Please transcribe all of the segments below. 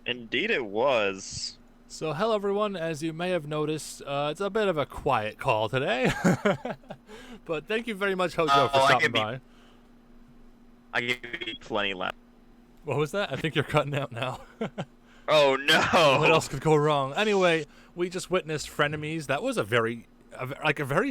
Indeed, it was. So, hello everyone. As you may have noticed, it's a bit of a quiet call today. But thank you very much, Hojo, for Oh, stopping by. I give you plenty left. What was that? I think you're cutting out now. Oh What no! else could go wrong? Anyway, we just witnessed Frenemies. That was a very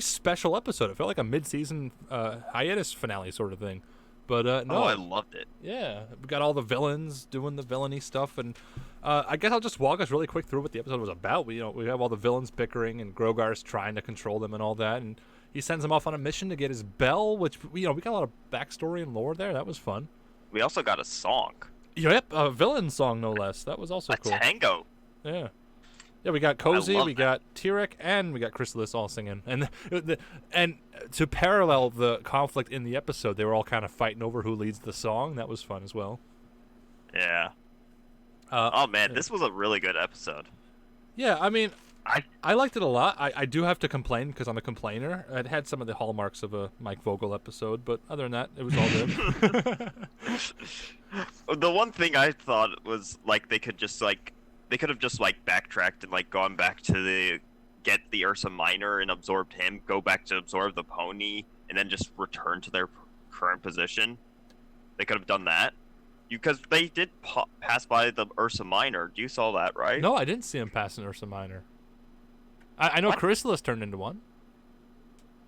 special episode. It felt like a mid-season hiatus finale sort of thing. But Oh, I no, loved it. yeah, we got all the villains doing the villainy stuff, and I guess I'll just walk us really quick through what the episode was about. We have all the villains bickering, and Grogar's trying to control them and all that, and he sends them off on a mission to get his bell, which we got a lot of backstory and lore there. That was fun. We also got a song, Yep, a villain song no less. That was also a cool. tango. Yeah. Yeah, we got I Cozy, love we that. got Tyrek, and we got Chrysalis all singing. And to parallel the conflict in the episode, they were all kind of fighting over who leads the song. That was fun as well. Yeah. Uh, Oh man, this was a really good episode. yeah, I mean, I I liked it a lot. I do have to complain because I'm a complainer. It had some of the hallmarks of a Mike Vogel episode, but other than that, it was all good. the one thing I thought was like they could have just like backtracked and like gone back to the get the Ursa Minor and absorbed him, go back to absorb the pony, and then just return to their current position. They could have done that. Because they did pass by the Ursa Minor. You saw that, right? No, I didn't see him passing Ursa Minor. I know What? Chrysalis turned into one.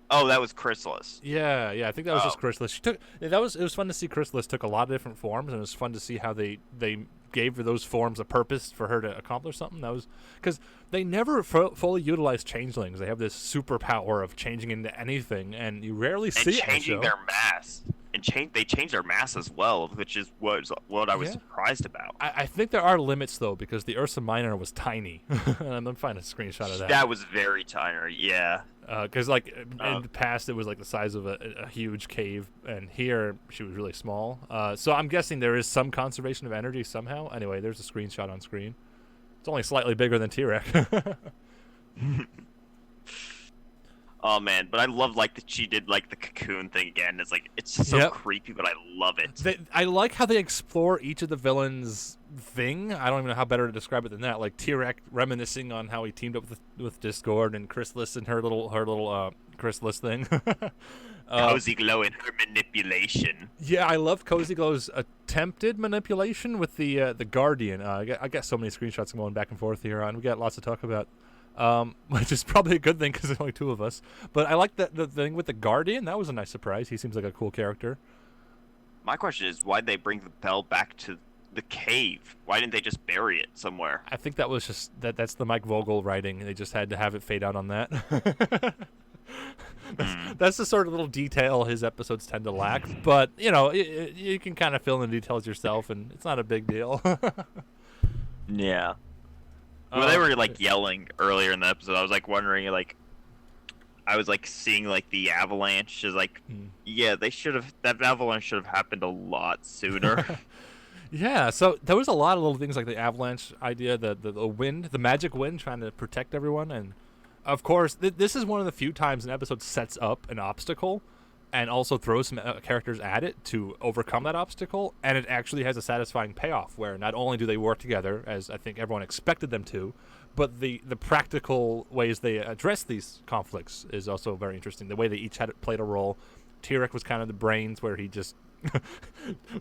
Oh, that was Chrysalis. Yeah, I think that was just Oh, Chrysalis. She took it was fun to see Chrysalis took a lot of different forms, and it was fun to see how they gave those forms a purpose for her to accomplish something. That was because they never fully utilize changelings. They have this superpower of changing into anything, and you rarely and see it in the changing show. their mass, and they changed their mass as well, which is what I was Yeah, surprised about. I think there are limits though because the Ursa Minor was tiny. And I'm gonna find a screenshot of that. That was very tiny. Yeah. Because like in Uh, the past it was like the size of a huge cave, and here she was really small. So I'm guessing there is some conservation of energy somehow. Anyway, there's a screenshot on screen. It's only slightly bigger than T-Rex. oh man, but I love like that she did like the cocoon thing again. It's just so Yep. creepy, but I love it. I like how they explore each of the villains' thing. I don't even know how better to describe it than that. Like T-Rex reminiscing on how he teamed up with Discord, and Chrysalis and her little Chrysalis thing. Cozy Glow and her manipulation. Yeah, I love Cozy Glow's attempted manipulation with the Guardian. I got so many screenshots going back and forth here on. We got lots to talk about, which is probably a good thing because there's only two of us. But I like the thing with the Guardian. That was a nice surprise. He seems like a cool character. My question is, why'd they bring the bell back to the cave? Why didn't they just bury it somewhere? I think that was just that's the Mike Vogel writing. They just had to have it fade out on that. Hmm. That's the sort of little detail his episodes tend to lack. But you can kind of fill in the details yourself, and it's not a big deal. Yeah. When they were Yeah. like yelling earlier in the episode, I was like wondering, like, I was like seeing like the avalanche is like, Hmm. yeah, that avalanche should have happened a lot sooner. Yeah, so there was a lot of little things like the avalanche idea, the wind, the magic wind trying to protect everyone, and of course this is one of the few times an episode sets up an obstacle and also throws some characters at it to overcome that obstacle, and it actually has a satisfying payoff where not only do they work together as I think everyone expected them to, but the practical ways they address these conflicts is also very interesting. The way they each had played a role. Tyrek was kind of the brains where he just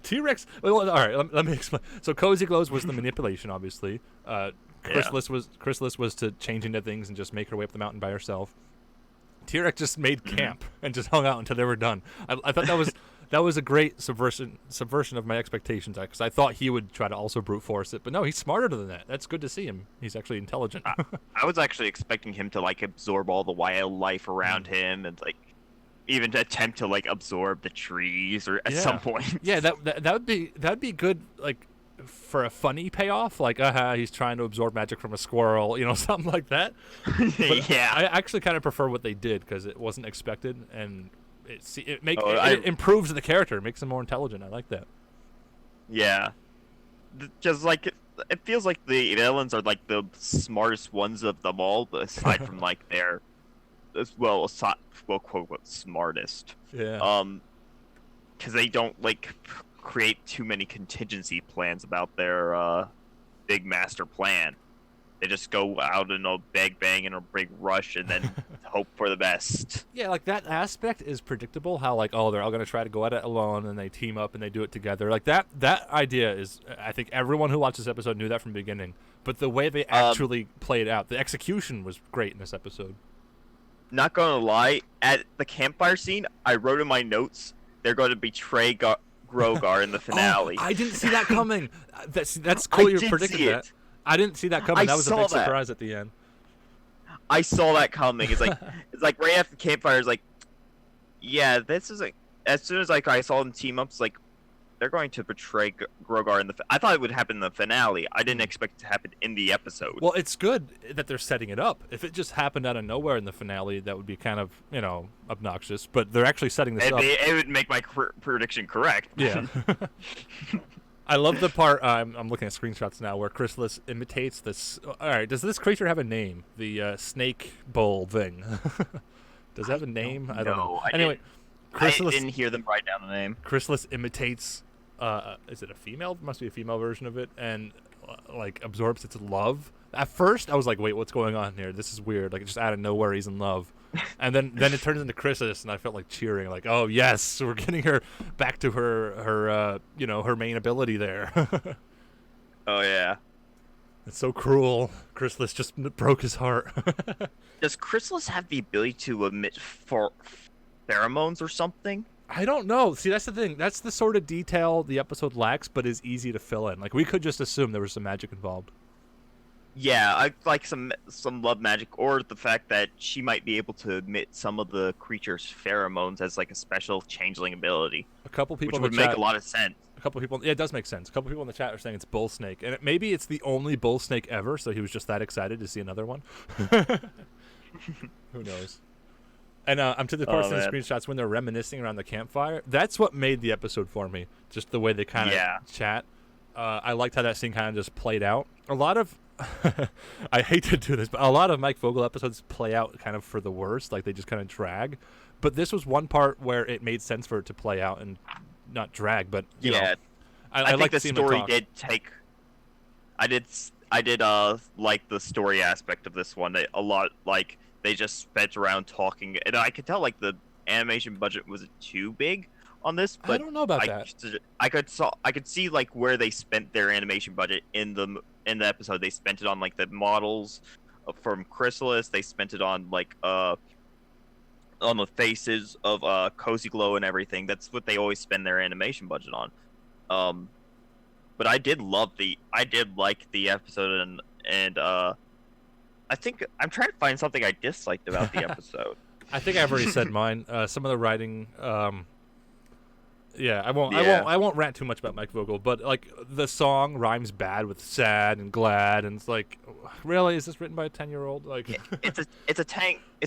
T-Rex. Well, all right, let me explain. So Cozy Glows was the manipulation, obviously. Yeah. Chrysalis was to change into things and just make her way up the mountain by herself. T-Rex just made camp and just hung out until they were done. I thought that was a great subversion of my expectations because I thought he would try to also brute force it, but no, he's smarter than that. That's good to see him. He's actually intelligent. I was actually expecting him to like absorb all the wildlife around him and like even to attempt to like absorb the trees or at Yeah. some point. Yeah, that'd be good, like for a funny payoff, like he's trying to absorb magic from a squirrel, something like that. But Yeah. I actually kind of prefer what they did because it wasn't expected, and Oh, it improves the character, makes him more intelligent. I like that. Yeah. Just like it feels like the villains are like the smartest ones of them all, but aside from like their as well quote unquote smartest. Yeah. Because they don't like create too many contingency plans about their big master plan. They just go out in a big bang and a big rush and then hope for the best. Yeah, like that aspect is predictable. How like, oh, they're all gonna try to go at it alone, and they team up and they do it together. Like that idea is, I think everyone who watched this episode knew that from the beginning. But the way they actually played out, the execution was great in this episode. Not gonna lie, at the campfire scene, I wrote in my notes they're going to betray Grogar in the finale. Oh, I didn't see that coming. That's cool. You're predicting that. I didn't see that coming. That was a big surprise at the end. I saw that coming. It's like right after the campfire. It's like, yeah, this is like as soon as like I saw them team up, it's like they're going to betray Grogar in the. I thought it would happen in the finale. I didn't expect it to happen in the episode. Well, it's good that they're setting it up. If it just happened out of nowhere in the finale, that would be kind of obnoxious. But they're actually setting this up. It would make my prediction correct. Yeah. I love the part, I'm looking at screenshots now, where Chrysalis imitates this. All right, does this creature have a name? The snake bowl thing. Does it have a name? I don't know. Anyway, Chrysalis, I didn't hear them write down the name. Chrysalis imitates, is it a female? It must be a female version of it, and like absorbs its love. At first, I was like, wait, what's going on here? This is weird. Like, just out of nowhere, he's in love. And then it turns into Chrysalis, and I felt like cheering, like, oh yes, we're getting her back to her main ability there. Oh yeah, it's so cruel. Chrysalis just broke his heart. Does Chrysalis have the ability to emit pheromones or something? I don't know. See, that's the thing. That's the sort of detail the episode lacks, but is easy to fill in. Like, we could just assume there was some magic involved. Yeah, I like some love magic, or the fact that she might be able to emit some of the creature's pheromones as like a special changeling ability. A couple people which would make a lot of sense. A couple people, yeah, it does make sense. A couple people in the chat are saying it's bull snake, and maybe it's the only bull snake ever, so he was just that excited to see another one. Who knows? And I'm to the part in the screenshots when they're reminiscing around the campfire. That's what made the episode for me. Just the way they kind of chat. I liked how that scene kind of just played out. A lot of I hate to do this, but a lot of Mike Vogel episodes play out kind of for the worst, like they just kind of drag. But this was one part where it made sense for it to play out and not drag. But you know, I think like the story did take. I did like the story aspect of this one a lot. Like they just spent around talking, and I could tell like the animation budget wasn't too big on this. But I don't know about that. I could see like where they spent their animation budget in the episode. They spent it on like the models from Chrysalis. They spent it on like on the faces of Cozy Glow and everything. That's what they always spend their animation budget on. But I did like the episode, and I think I'm trying to find something I disliked about the episode. I think I've already said mine. Some of the writing. I won't rant too much about Mike Vogel, but like the song rhymes bad with sad and glad, and it's like, really, is this written by a 10-year-old? Like, it's a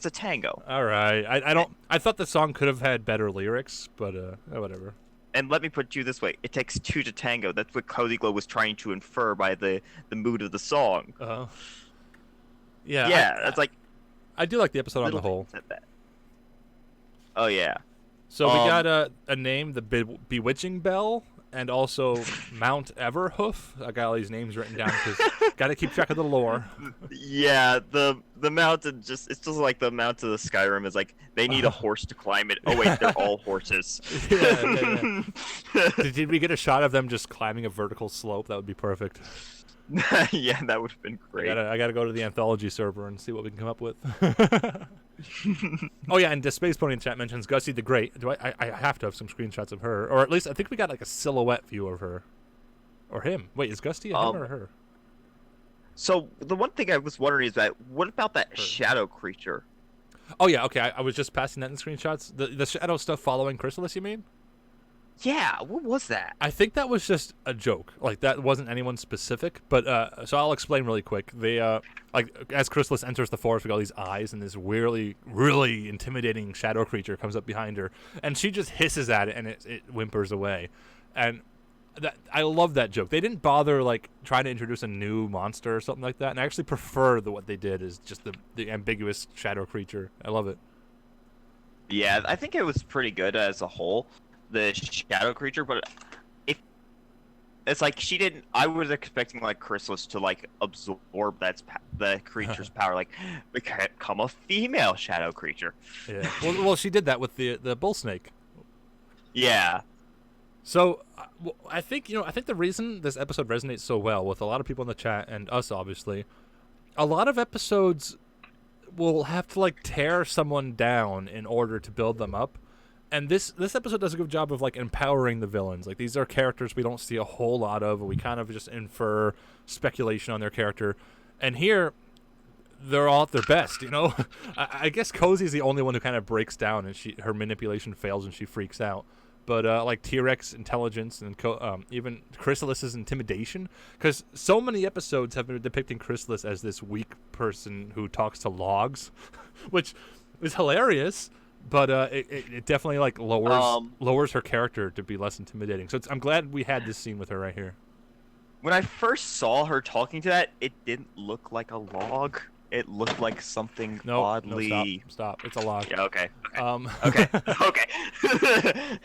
tango. All right, I thought the song could have had better lyrics, but whatever. And let me put it to you this way: it takes two to tango. That's what Cozy Glow was trying to infer by the mood of the song. Yeah, that's like. I do like the episode on the whole. Oh yeah. So we got a name, the Bewitching Bell, and also Mount Everhoof. I got all these names written down because got to keep track of the lore. Yeah, the mountain it's just like the Mount of the Skyrim is like they need a horse to climb it. Oh wait, they're all horses. Yeah. Did we get a shot of them just climbing a vertical slope? That would be perfect. Yeah, that would have been great. I gotta go to the anthology server and see what we can come up with. Oh yeah, and the Space Pony in chat mentions Gussie the Great. I have to have some screenshots of her, or at least I think we got like a silhouette view of her, or him. Wait, is Gussie him or her? So the one thing I was wondering is that what about that shadow creature? Oh yeah, okay. I was just passing that in screenshots. The shadow stuff following Chrysalis, you mean? Yeah, what was that? I think that was just a joke. Like, that wasn't anyone specific. But, so I'll explain really quick. They, like, as Chrysalis enters the forest, we got all these eyes, and this really, really intimidating shadow creature comes up behind her. And she just hisses at it, and it whimpers away. And I love that joke. They didn't bother, like, trying to introduce a new monster or something like that. And I actually prefer what they did is just the ambiguous shadow creature. I love it. Yeah, I think it was pretty good as a whole. The shadow creature, but if It's like she didn't. I was expecting like Chrysalis to like absorb the creature's power, like become a female shadow creature. Yeah. Well, she did that with the bull snake. Yeah. So I think I think the reason this episode resonates so well with a lot of people in the chat and us, obviously, a lot of episodes will have to like tear someone down in order to build them up. And this episode does a good job of like empowering the villains. Like these are characters we don't see a whole lot of. We kind of just infer speculation on their character. And here, they're all at their best. I guess Cozy's the only one who kind of breaks down and her manipulation fails and she freaks out. But like T-Rex intelligence and even Chrysalis's intimidation, because so many episodes have been depicting Chrysalis as this weak person who talks to logs, which is hilarious. But it definitely like lowers her character to be less intimidating. So I'm glad we had this scene with her right here. When I first saw her talking to that, it didn't look like a log. It looked like something oddly. No, stop! It's a log. Yeah. Okay. Okay. Okay.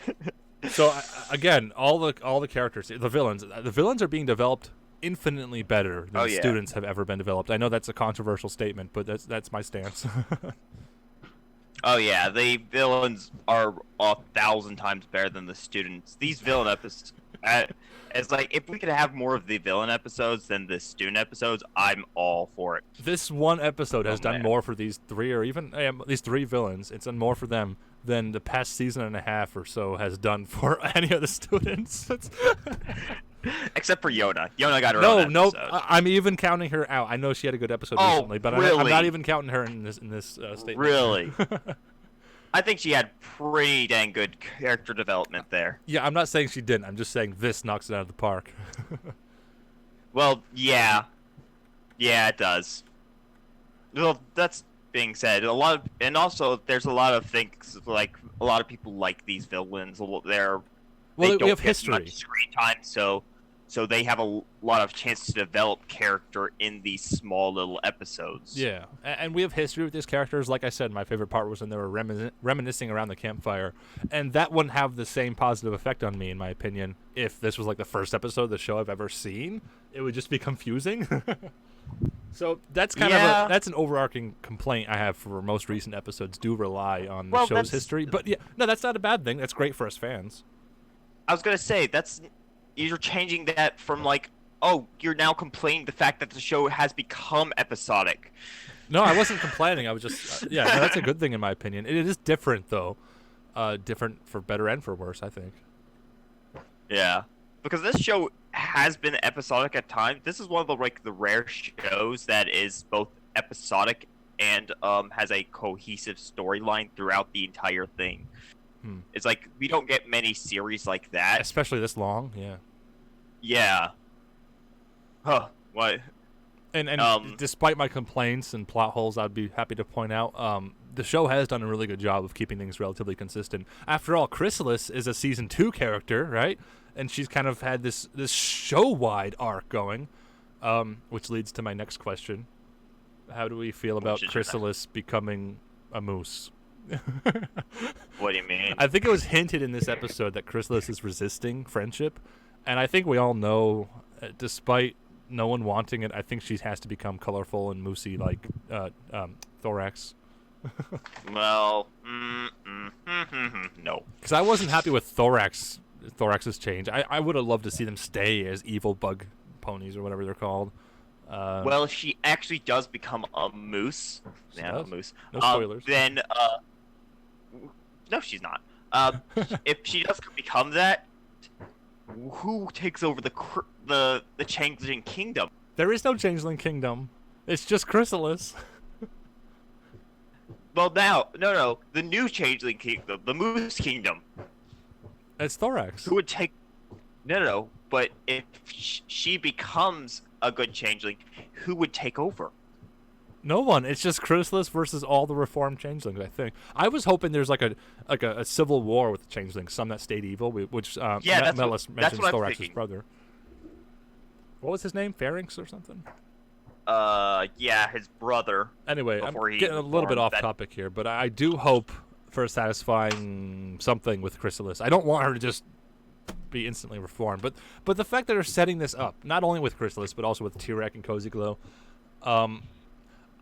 So again, all the characters, the villains are being developed infinitely better than students have ever been developed. I know that's a controversial statement, but that's my stance. Oh yeah, the villains are 1,000 times better than the students. These villain episodes, it's like if we could have more of the villain episodes than the student episodes, I'm all for it. This one episode has done more for these three, or even these three villains. It's done more for them than the past season and a half or so has done for any of the students. Except for Yona. Yona got her own episode. No, I'm even counting her out. I know she had a good episode recently, but really? I'm not even counting her in this statement. Really? I think she had pretty dang good character development there. Yeah, I'm not saying she didn't. I'm just saying this knocks it out of the park. Well, yeah. Yeah, it does. Well, that's being said, and also there's a lot of things, like a lot of people like these villains. They don't we have get history. Much screen time, so they have a lot of chance to develop character in these small little episodes. Yeah, and we have history with these characters. Like I said, my favorite part was when they were reminiscing around the campfire, and that wouldn't have the same positive effect on me, in my opinion, if this was like the first episode of the show I've ever seen. It would just be confusing. So that's that's an overarching complaint I have for most recent episodes. Do rely on the show's history, but yeah, no, that's not a bad thing. That's great for us fans. I was gonna say you're changing that from like, oh, you're now complaining the fact that the show has become episodic. No, I wasn't complaining. I was just no, that's a good thing in my opinion. It is different though, different for better and for worse, I think. Yeah, because this show has been episodic at times. This is one of the rare shows that is both episodic and has a cohesive storyline throughout the entire thing. It's like we don't get many series like that, especially this long. Yeah. Yeah. Huh. What? And despite my complaints and plot holes, I'd be happy to point out the show has done a really good job of keeping things relatively consistent. After all, Chrysalis is a season 2 character, right? And she's kind of had this show-wide arc going, which leads to my next question: how do we feel about Chrysalis becoming a moose? What do you mean? I think it was hinted in this episode that Chrysalis is resisting friendship, and I think we all know, despite no one wanting it, I think she has to become colorful and moosey like Thorax. Well, no. Because I wasn't happy with Thorax's change. I would have loved to see them stay as evil bug ponies or whatever they're called. Well, she actually does become a moose. Yeah, a moose. No spoilers. Then, no, she's not. If she does become that, who takes over the Changeling Kingdom? There is no Changeling Kingdom. It's just Chrysalis. Well, now, no, the new Changeling Kingdom, the Moose Kingdom. It's Thorax. Who would take? No. But if she becomes a good changeling, who would take over? No one. It's just Chrysalis versus all the reformed changelings, I think. I was hoping there's like a civil war with the changelings, some that stayed evil, which Melis mentions Thorax's brother. What was his name? Pharynx or something? Yeah, his brother. Anyway, I'm getting a little bit off topic here, but I do hope for a satisfying something with Chrysalis. I don't want her to just be instantly reformed. But the fact that they're setting this up, not only with Chrysalis, but also with T-Rex and Cozy Glow,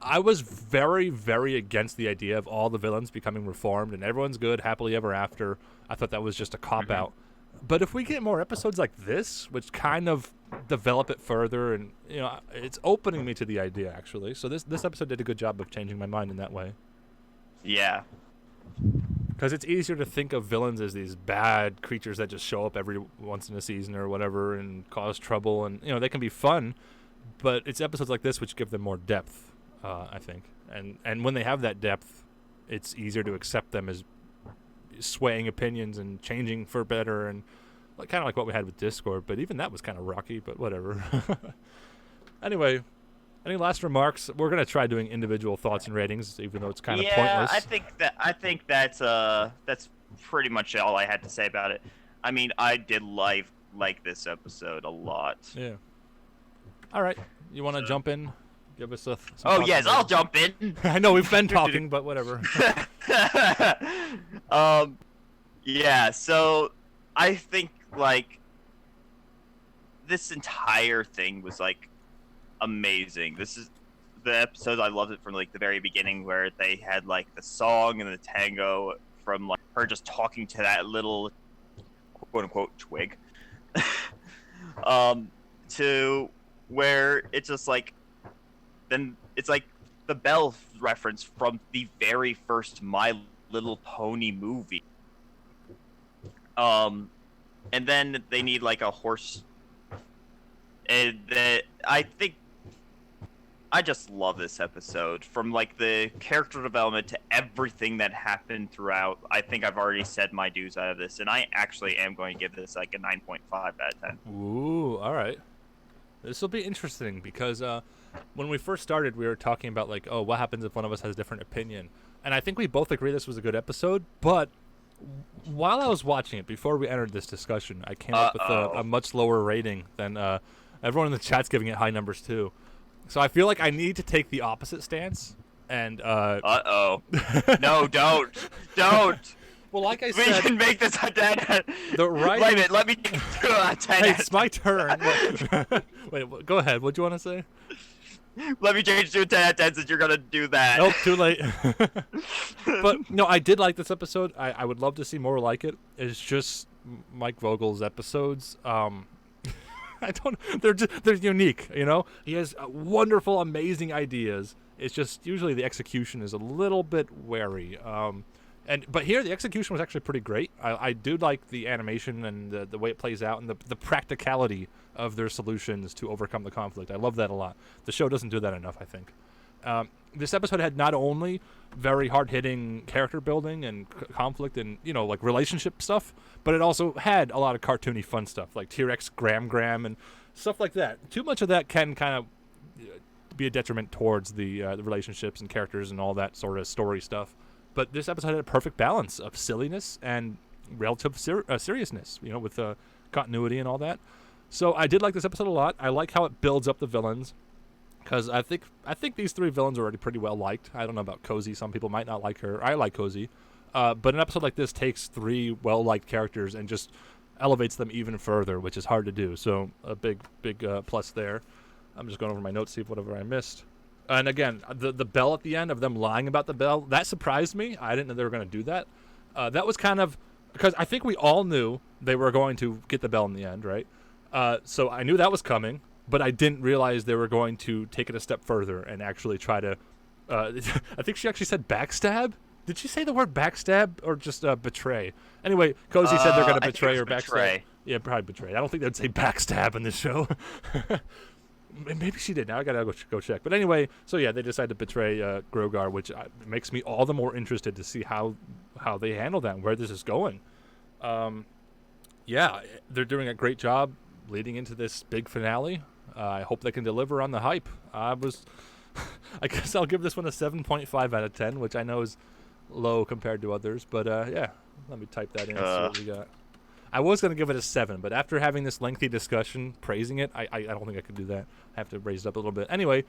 I was very, very against the idea of all the villains becoming reformed and everyone's good, happily ever after. I thought that was just a cop-out. But if we get more episodes like this, which kind of develop it further, and it's opening me to the idea, actually. So this episode did a good job of changing my mind in that way. Yeah. Because it's easier to think of villains as these bad creatures that just show up every once in a season or whatever and cause trouble, and they can be fun, but it's episodes like this which give them more depth. I think, and when they have that depth, it's easier to accept them as swaying opinions and changing for better, and kind of like what we had with Discord. But even that was kind of rocky. But whatever. Anyway, any last remarks? We're gonna try doing individual thoughts and ratings, even though it's kind of pointless. I think that's pretty much all I had to say about it. I mean, I did like this episode a lot. Yeah. All right, you want to jump in? Give us some yes, I'll jump in. I know we've been talking, but whatever. Yeah, so I think this entire thing was amazing. This is the episode I loved it from the very beginning, where they had the song and the tango from her just talking to that little quote unquote twig, to where it's just then it's the Belle reference from the very first My Little Pony movie. And then they need a horse. And I think I just love this episode, from the character development to everything that happened throughout. I think I've already said my dues out of this, and I actually am going to give this a 9.5 out of 10. Ooh, all right. This will be interesting because when we first started, we were talking about what happens if one of us has a different opinion, and I think we both agree this was a good episode. But while I was watching it, before we entered this discussion, I came up with a much lower rating than everyone in the chat's giving it high numbers too. So I feel like I need to take the opposite stance. And no, don't. Well, like I We said, can make this a 10. the right. Wait a minute, let me do a 10. Hey, it's my turn. Wait, go ahead. What do you want to say? Let me change to a 10 out of 10 since you're gonna do that. Nope, too late. But no, I did like this episode. I would love to see more like it. It's just Mike Vogel's episodes. I don't. They're unique. He has wonderful, amazing ideas. It's just usually the execution is a little bit wary. But here the execution was actually pretty great. I do like the animation and the way it plays out, and the practicality of their solutions to overcome the conflict. I love that a lot. The show doesn't do that enough, I think. This episode had not only very hard-hitting character building and conflict and relationship stuff, but it also had a lot of cartoony fun stuff like T-Rex Gram and stuff like that. Too much of that can kind of be a detriment towards the relationships and characters and all that sort of story stuff. But this episode had a perfect balance of silliness and relative seriousness, with continuity and all that. So I did like this episode a lot. I like how it builds up the villains, because I think these three villains are already pretty well liked. I don't know about Cozy. Some people might not like her. I like Cozy. But an episode like this takes three well-liked characters and just elevates them even further, which is hard to do. So a big plus there. I'm just going over my notes, see if whatever I missed. And again, the bell at the end of them lying about the bell, that surprised me. I didn't know they were going to do that. That was kind of, because I think we all knew they were going to get the bell in the end, right? So I knew that was coming, but I didn't realize they were going to take it a step further and actually try to, I think she actually said backstab. Did she say the word backstab or just betray? Anyway, Cozy said they're going to betray or backstab. Betray. Yeah, probably betray. I don't think they'd say backstab in this show. Maybe she did. Now I gotta go check. But anyway, so yeah, they decided to betray Grogar, which makes me all the more interested to see how they handle that and where this is going. Yeah, they're doing a great job leading into this big finale. I hope they can deliver on the hype. I guess I'll give this one a 7.5 out of 10, which I know is low compared to others. But yeah, let me type that in and see what we got. I was going to give it a 7, but after having this lengthy discussion praising it, I don't think I could do that. I have to raise it up a little bit. Anyway,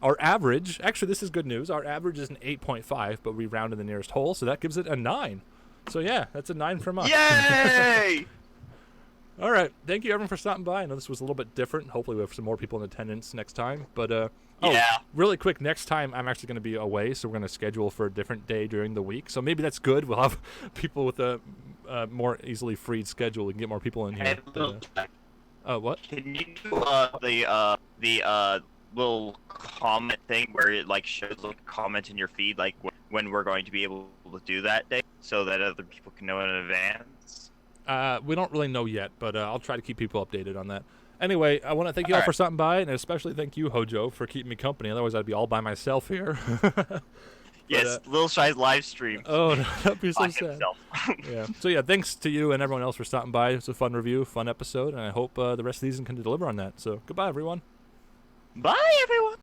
our average, actually this is good news, our average is an 8.5, but we rounded the nearest whole, so that gives it a 9. So yeah, that's a 9 from us. Yay! All right. Thank you, everyone, for stopping by. I know this was a little bit different. Hopefully, we have some more people in attendance next time. But, Yeah. really quick, next time I'm actually going to be away, so we're going to schedule for a different day during the week. So maybe that's good. We'll have people with a more easily freed schedule. We can get more people in here. What? Can you do the little comment thing where it like shows like a comment in your feed like when we're going to be able to do that day so that other people can know in advance? We don't really know yet, but I'll try to keep people updated on that. Anyway, I want to thank you all for stopping by, and especially thank you, Hojo, for keeping me company. Otherwise, I'd be all by myself here. Yes, Little Shy's live stream. Oh, that'd be so sad. Himself. Yeah. So yeah, thanks to you and everyone else for stopping by. It's a fun review, fun episode, and I hope the rest of the season can deliver on that. So goodbye, everyone. Bye, everyone.